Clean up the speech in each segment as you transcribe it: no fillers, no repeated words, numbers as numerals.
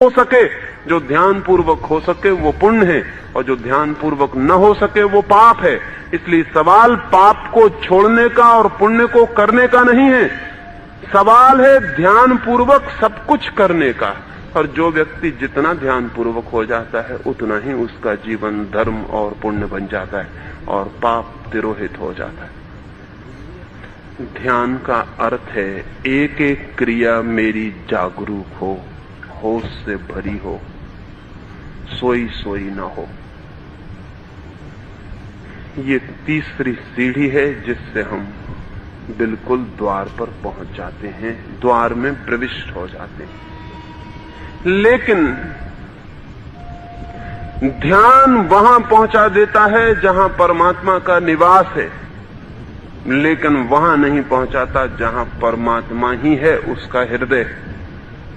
हो सके, जो ध्यान पूर्वक हो सके वो पुण्य है, और जो ध्यान पूर्वक न हो सके वो पाप है। इसलिए सवाल पाप को छोड़ने का और पुण्य को करने का नहीं है, सवाल है ध्यान पूर्वक सब कुछ करने का। और जो व्यक्ति जितना ध्यान पूर्वक हो जाता है उतना ही उसका जीवन धर्म और पुण्य बन जाता है और पाप तिरोहित हो जाता है। ध्यान का अर्थ है एक एक क्रिया मेरी जागरूक हो, होश से भरी हो, सोई सोई न हो। ये तीसरी सीढ़ी है जिससे हम बिल्कुल द्वार पर पहुंच जाते हैं, द्वार में प्रविष्ट हो जाते हैं। लेकिन ध्यान वहां पहुंचा देता है जहां परमात्मा का निवास है, लेकिन वहां नहीं पहुंचाता जहां परमात्मा ही है, उसका हृदय।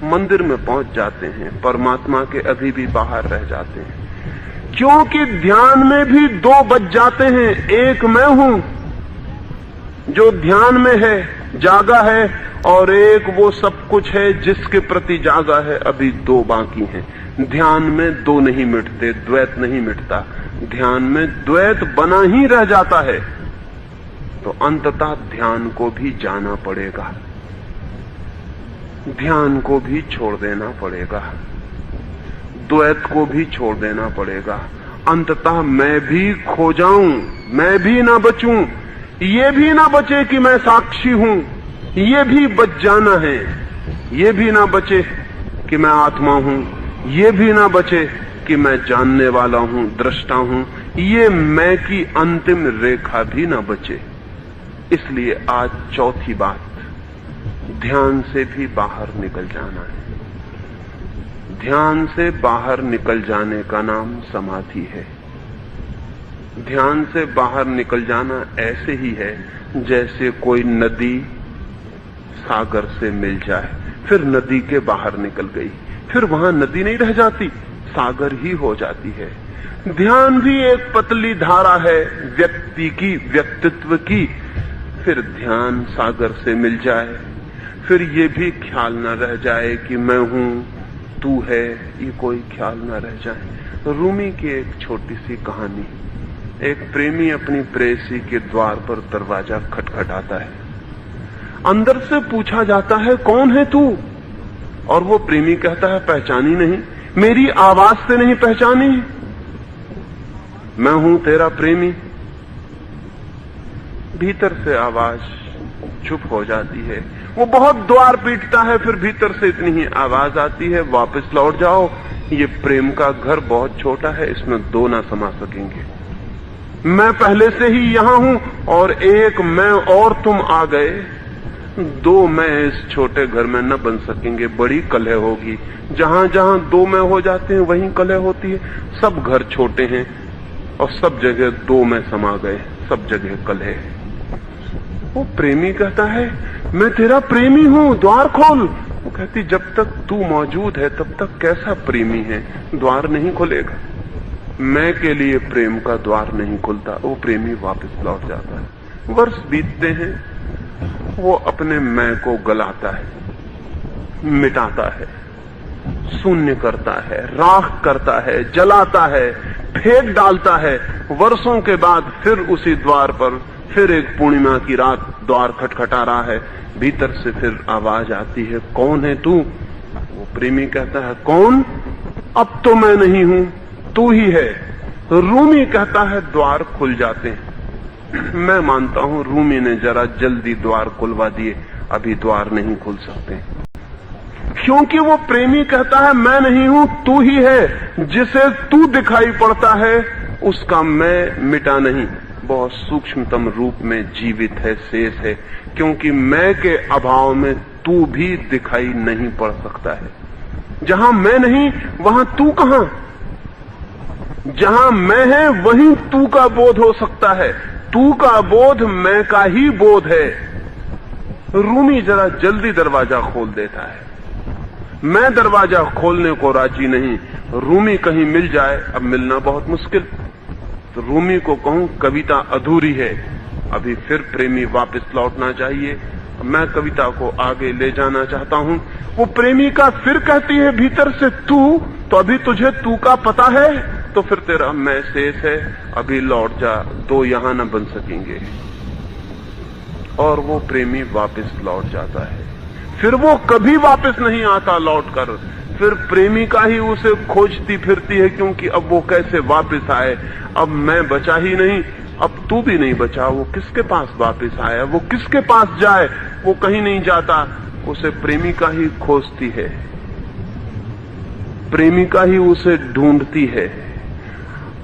मंदिर में पहुंच जाते हैं, परमात्मा के अभी भी बाहर रह जाते हैं, क्योंकि ध्यान में भी दो बच जाते हैं। एक मैं हूं जो ध्यान में है, जागा है, और एक वो सब कुछ है जिसके प्रति जागा है। अभी दो बाकी हैं। ध्यान में दो नहीं मिटते, द्वैत नहीं मिटता, ध्यान में द्वैत बना ही रह जाता है। तो अंततः ध्यान को भी जाना पड़ेगा, ध्यान को भी छोड़ देना पड़ेगा, द्वैत को भी छोड़ देना पड़ेगा। अंततः मैं भी खो जाऊं, मैं भी ना बचूं, ये भी ना बचे कि मैं साक्षी हूं, ये भी बच जाना है। ये भी ना बचे कि मैं आत्मा हूं, ये भी ना बचे कि मैं जानने वाला हूं, दृष्टा हूं, ये मैं की अंतिम रेखा भी ना बचे। इसलिए आज चौथी बात, ध्यान से भी बाहर निकल जाना है। ध्यान से बाहर निकल जाने का नाम समाधि है। ध्यान से बाहर निकल जाना ऐसे ही है जैसे कोई नदी सागर से मिल जाए, फिर नदी के बाहर निकल गई, फिर वहां नदी नहीं रह जाती, सागर ही हो जाती है। ध्यान भी एक पतली धारा है व्यक्ति की, व्यक्तित्व की। फिर ध्यान सागर से मिल जाए, फिर ये भी ख्याल न रह जाए कि मैं हूं, तू है, ये कोई ख्याल न रह जाए। रूमी की एक छोटी सी कहानी। एक प्रेमी अपनी प्रेयसी के द्वार पर दरवाजा खटखटाता है। अंदर से पूछा जाता है, कौन है तू? और वो प्रेमी कहता है, पहचानी नहीं, मेरी आवाज से नहीं पहचानी, मैं हूं तेरा प्रेमी। भीतर से आवाज चुप हो जाती है। वो बहुत द्वार पीटता है, फिर भीतर से इतनी ही आवाज आती है, वापस लौट जाओ, ये प्रेम का घर बहुत छोटा है, इसमें दो ना समा सकेंगे। मैं पहले से ही यहां हूं और एक मैं और तुम आ गए, दो मैं इस छोटे घर में न बन सकेंगे, बड़ी कलह होगी। जहां जहां दो मैं हो जाते हैं वहीं कलह होती है। सब घर छोटे हैं और सब जगह दो मैं समा गए, सब जगह कलह। वो प्रेमी कहता है, मैं तेरा प्रेमी हूं, द्वार खोल। वो कहती, जब तक तू मौजूद है तब तक कैसा प्रेमी है, द्वार नहीं खुलेगा। मैं के लिए प्रेम का द्वार नहीं खुलता। वो प्रेमी वापस लौट जाता है। वर्ष बीतते हैं, वो अपने मैं को गलाता है, मिटाता है, शून्य करता है, राख करता है, जलाता है, फेंक डालता है। वर्षों के बाद फिर उसी द्वार पर फिर एक पूर्णिमा की रात द्वार खटखटा रहा है। भीतर से फिर आवाज आती है, कौन है तू? वो प्रेमी कहता है, कौन? अब तो मैं नहीं हूं, तू ही है। रूमी कहता है, द्वार खुल जाते हैं। मैं मानता हूं रूमी ने जरा जल्दी द्वार खुलवा दिए, अभी द्वार नहीं खुल सकते, क्योंकि वो प्रेमी कहता है, मैं नहीं हूं, तू ही है। जिसे तू दिखाई पड़ता है उसका मैं मिटा नहीं, बहुत सूक्ष्मतम रूप में जीवित है, शेष है, क्योंकि मैं के अभाव में तू भी दिखाई नहीं पड़ सकता है। जहां मैं नहीं वहां तू कहां? जहां मैं है वहीं तू का बोध हो सकता है। तू का बोध मैं का ही बोध है। रूमी जरा जल्दी दरवाजा खोल देता है। मैं दरवाजा खोलने को राजी नहीं। रूमी कहीं मिल जाए, अब मिलना बहुत मुश्किल। तो रूमी को कहूं कविता अधूरी है, अभी फिर प्रेमी वापस लौटना चाहिए। अब मैं कविता को आगे ले जाना चाहता हूं। वो प्रेमिका फिर कहती है भीतर से, तू तो अभी तुझे तू का पता है, तो फिर तेरा मैं शेष है, अभी लौट जा, दो यहां न बन सकेंगे। और वो प्रेमी वापस लौट जाता है। फिर वो कभी वापस नहीं आता लौटकर। फिर प्रेमिका ही उसे खोजती फिरती है, क्योंकि अब वो कैसे वापस आए। अब मैं बचा ही नहीं, अब तू भी नहीं बचा। वो किसके पास वापस आया, वो किसके पास जाए? वो कहीं नहीं जाता, उसे प्रेमिका ही खोजती है, प्रेमिका ही उसे ढूंढती है।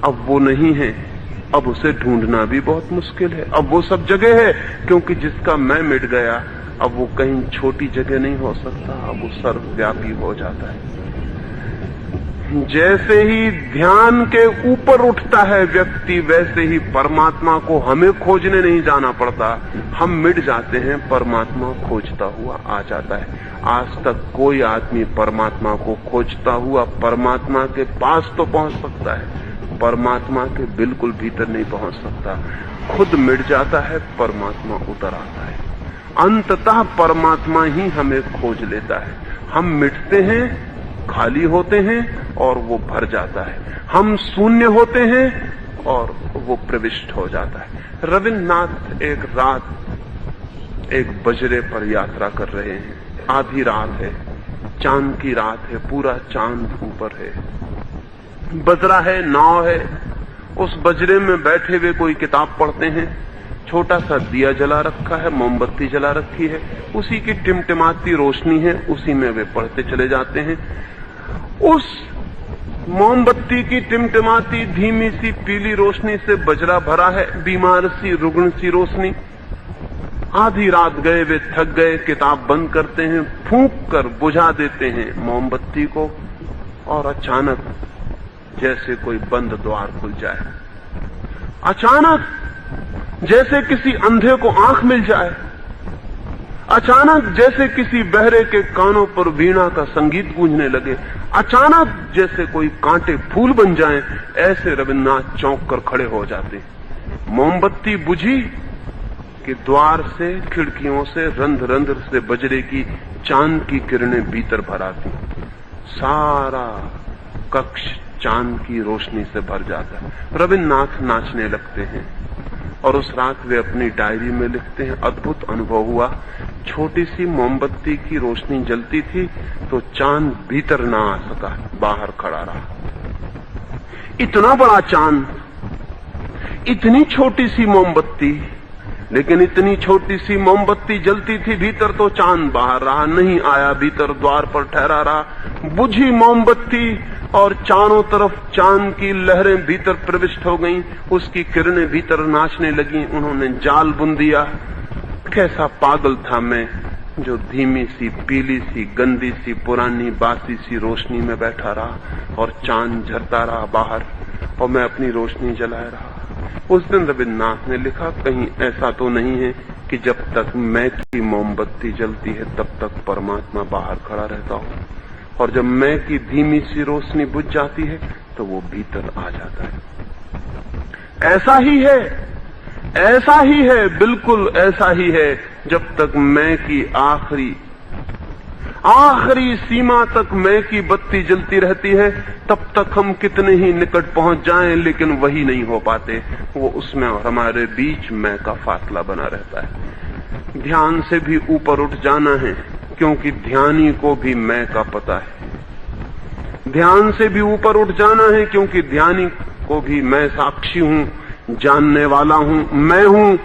अब वो नहीं है, अब उसे ढूंढना भी बहुत मुश्किल है। अब वो सब जगह है, क्योंकि जिसका मैं मिट गया, अब वो कहीं छोटी जगह नहीं हो सकता, अब वो सर्वव्यापी हो जाता है। जैसे ही ध्यान के ऊपर उठता है व्यक्ति, वैसे ही परमात्मा को हमें खोजने नहीं जाना पड़ता। हम मिट जाते हैं, परमात्मा खोजता हुआ आ जाता है। आज तक कोई आदमी परमात्मा को खोजता हुआ परमात्मा के पास तो पहुंच सकता है, परमात्मा के बिल्कुल भीतर नहीं पहुंच सकता। खुद मिट जाता है, परमात्मा उतर आता है। अंततः परमात्मा ही हमें खोज लेता है। हम मिटते हैं, खाली होते हैं, और वो भर जाता है। हम शून्य होते हैं और वो प्रविष्ट हो जाता है। रविन्द्रनाथ एक रात एक बजरे पर यात्रा कर रहे हैं। आधी रात है, चांद की रात है, पूरा चांद ऊपर है, बजरा है, नाव है। उस बजरे में बैठे हुए कोई किताब पढ़ते हैं। छोटा सा दिया जला रखा है, मोमबत्ती जला रखी है, उसी की टिमटिमाती रोशनी है, उसी में वे पढ़ते चले जाते हैं। उस मोमबत्ती की टिमटिमाती धीमी सी पीली रोशनी से बजरा भरा है, बीमार सी रुग्ण सी रोशनी। आधी रात गए, वे थक गए, किताब बंद करते हैं, फूंक कर बुझा देते हैं मोमबत्ती को, और अचानक जैसे कोई बंद द्वार खुल जाए, अचानक जैसे किसी अंधे को आंख मिल जाए, अचानक जैसे किसी बहरे के कानों पर वीणा का संगीत गूंजने लगे, अचानक जैसे कोई कांटे फूल बन जाएं, ऐसे रविन्द्रनाथ चौंक कर खड़े हो जाते। मोमबत्ती बुझी कि द्वार से, खिड़कियों से, रंध्र रंध्र से बजरे की चांद की किरणें भीतर भर आती। सारा कक्ष चांद की रोशनी से भर जाता है। रविन्द्रनाथ नाचने लगते हैं, और उस रात वे अपनी डायरी में लिखते हैं, अद्भुत अनुभव हुआ। छोटी सी मोमबत्ती की रोशनी जलती थी तो चांद भीतर ना आ सका, बाहर खड़ा रहा। इतना बड़ा चांद, इतनी छोटी सी मोमबत्ती, लेकिन इतनी छोटी सी मोमबत्ती जलती थी भीतर, तो चांद बाहर रहा, नहीं आया भीतर, द्वार पर ठहरा रहा। बुझी मोमबत्ती और चारों तरफ चांद की लहरें भीतर प्रविष्ट हो गईं, उसकी किरणें भीतर नाचने लगीं। उन्होंने जाल बुन दिया। कैसा पागल था मैं, जो धीमी सी, पीली सी, गंदी सी, पुरानी बासी सी रोशनी में बैठा रहा, और चांद झरता रहा बाहर, और मैं अपनी रोशनी जलाए रहा। उस दिन रविन्द्रनाथ ने लिखा, कहीं ऐसा तो नहीं है कि जब तक मैं की मोमबत्ती जलती है तब तक परमात्मा बाहर खड़ा रहता हो, और जब मैं की धीमी सी रोशनी बुझ जाती है तो वो भीतर आ जाता है। ऐसा ही है, ऐसा ही है, बिल्कुल ऐसा ही है। जब तक मैं की आखिरी सीमा तक मैं की बत्ती जलती रहती है, तब तक हम कितने ही निकट पहुंच जाएं, लेकिन वही नहीं हो पाते। वो उसमें और हमारे बीच मैं का फासला बना रहता है। ध्यान से भी ऊपर उठ जाना है, क्योंकि ध्यानी को भी मैं का पता है। ध्यान से भी ऊपर उठ जाना है, क्योंकि ध्यानी को भी मैं साक्षी हूं, जानने वाला हूं, मैं हूं।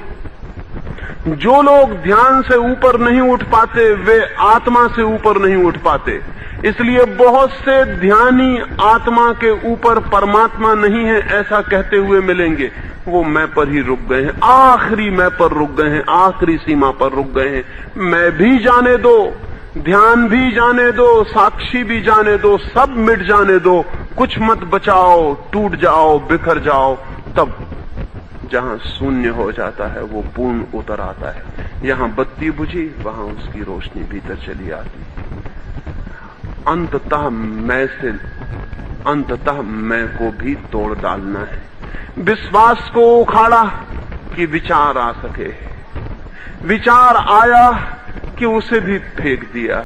जो लोग ध्यान से ऊपर नहीं उठ पाते, वे आत्मा से ऊपर नहीं उठ पाते। इसलिए बहुत से ध्यानी आत्मा के ऊपर परमात्मा नहीं है ऐसा कहते हुए मिलेंगे। वो मैं पर ही रुक गए हैं, आखिरी मैं पर रुक गए हैं, आखिरी सीमा पर रुक गए हैं। मैं भी जाने दो, ध्यान भी जाने दो, साक्षी भी जाने दो, सब मिट जाने दो, कुछ मत बचाओ, टूट जाओ, बिखर जाओ। तब जहां शून्य हो जाता है वो पूर्ण उतर आता है। यहां बत्ती बुझी, वहां उसकी रोशनी भीतर चली आती। अंततः मैं को भी तोड़ डालना है। विश्वास को उखाड़ा कि विचार आ सके। विचार आया कि उसे भी फेंक दिया।